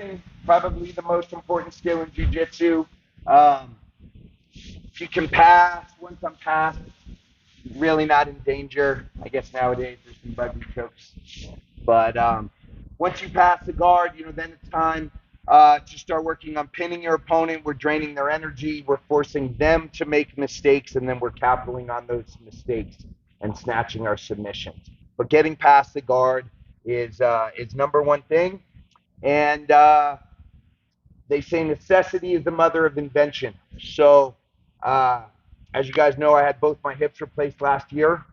passing, probably the most important skill in jiu-jitsu. If you can pass, once I'm past, really not in danger. I guess nowadays there's some rugby chokes. But once you pass the guard, then it's time to start working on pinning your opponent. We're draining their energy. We're forcing them to make mistakes, and then we're capitalizing on those mistakes and snatching our submissions. But getting past the guard is number one thing. And they say necessity is the mother of invention. So, as you guys know, I had both my hips replaced last year.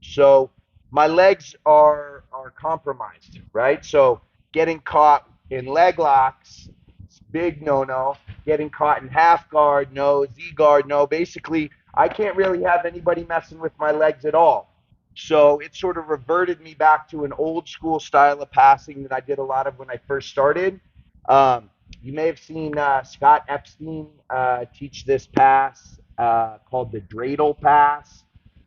So my legs are compromised, right? So getting caught in leg locks, big no-no. Getting caught in half guard, no. Z guard, no. Basically, I can't really have anybody messing with my legs at all. So it sort of reverted me back to an old school style of passing that I did a lot of when I first started. You may have seen Scott Epstein teach this pass called the Dreidel pass.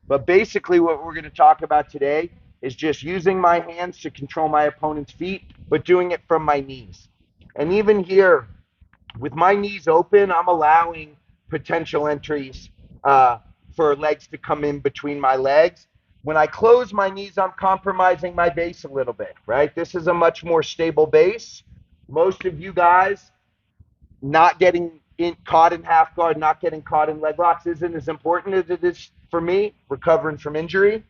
But basically, what we're going to talk about today is just using my hands to control my opponent's feet, but doing it from my knees. And even here, with my knees open, I'm allowing potential entries for legs to come in between my legs. When I close my knees, I'm compromising my base a little bit, right? This is a much more stable base. Most of you guys not getting caught in half guard, not getting caught in leg locks isn't as important as it is for me, recovering from injury.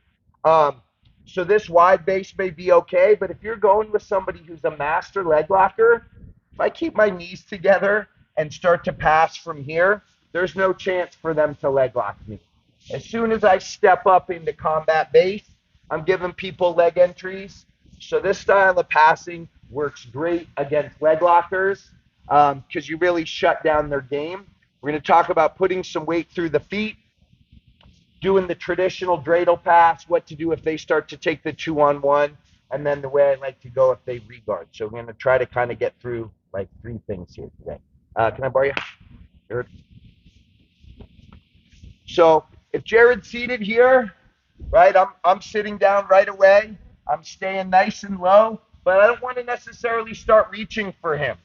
So this wide base may be okay, but if you're going with somebody who's a master leg locker, if I keep my knees together and start to pass from here, there's no chance for them to leg lock me. As soon as I step up into combat base, I'm giving people leg entries. So this style of passing works great against leg lockers because you really shut down their game. We're going to talk about putting some weight through the feet, doing the traditional dreidel pass, what to do if they start to take the 2-on-1, and then the way I like to go if they regard. So we're going to try to kind of get through like 3 things here today. Can I borrow you? Jared? So if Jared's seated here, right, I'm sitting down right away. I'm staying nice and low, but I don't want to necessarily start reaching for him,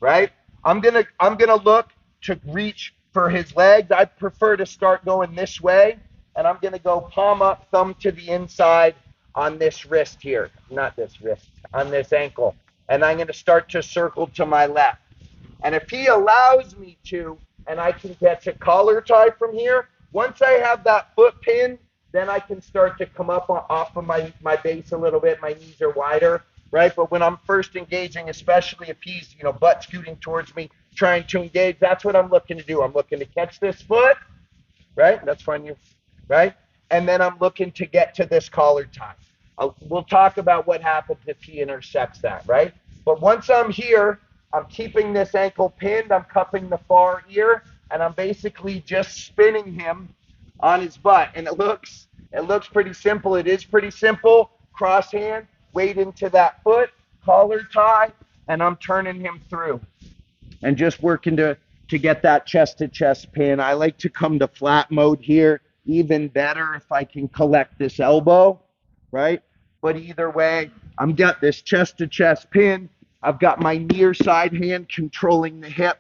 right? I'm gonna look to reach for his legs. I prefer to start going this way, and I'm gonna go palm up, thumb to the inside on this wrist here, not this wrist, on this ankle, and I'm gonna start to circle to my left. And if he allows me to, and I can get to collar tie from here, once I have that foot pinned, then I can start to come up off of my base a little bit. My knees are wider, right? But when I'm first engaging, especially if he's, butt scooting towards me, trying to engage, that's what I'm looking to do. I'm looking to catch this foot, right? That's fine, right? And then I'm looking to get to this collar tie. We'll talk about what happens if he intercepts that, right? But once I'm here, I'm keeping this ankle pinned. I'm cupping the far ear, and I'm basically just spinning him on his butt. And it looks pretty simple. It is pretty simple. Cross hand, weight into that foot, collar tie, and I'm turning him through. And just working to get that chest-to-chest pin. I like to come to flat mode here. Even better if I can collect this elbow, right? But either way, I've got this chest-to-chest pin. I've got my near side hand controlling the hip,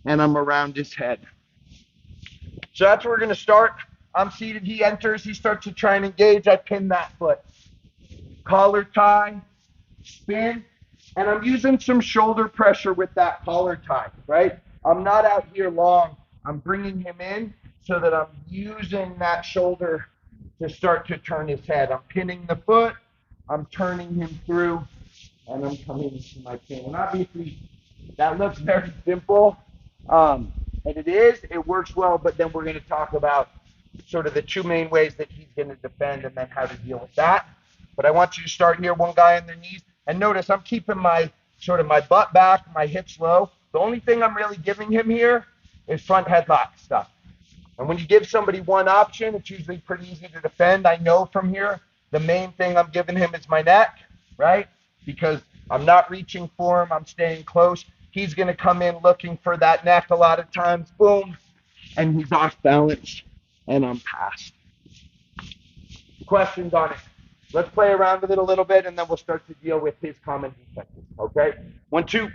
and I'm around his head. So that's where we're going to start. I'm seated. He enters. He starts to try and engage. I pin that foot. Collar tie, spin, and I'm using some shoulder pressure with that collar tie, right? I'm not out here long. I'm bringing him in so that I'm using that shoulder to start to turn his head. I'm pinning the foot. I'm turning him through, and I'm coming into my pin. And obviously, that looks very simple, and it works well, but then we're going to talk about sort of the 2 main ways that he's going to defend and then how to deal with that. But I want you to start here, one guy on their knees, and notice I'm keeping my butt back, my hips low. The only thing I'm really giving him here is front headlock stuff. And when you give somebody one option, it's usually pretty easy to defend. I know from here, the main thing I'm giving him is my neck, right? Because I'm not reaching for him. I'm staying close. He's going to come in looking for that neck a lot of times. Boom. And he's off balance. And I'm past. Questions on it? Let's play around with it a little bit, and then we'll start to deal with his common defenses. Okay? 1, 2.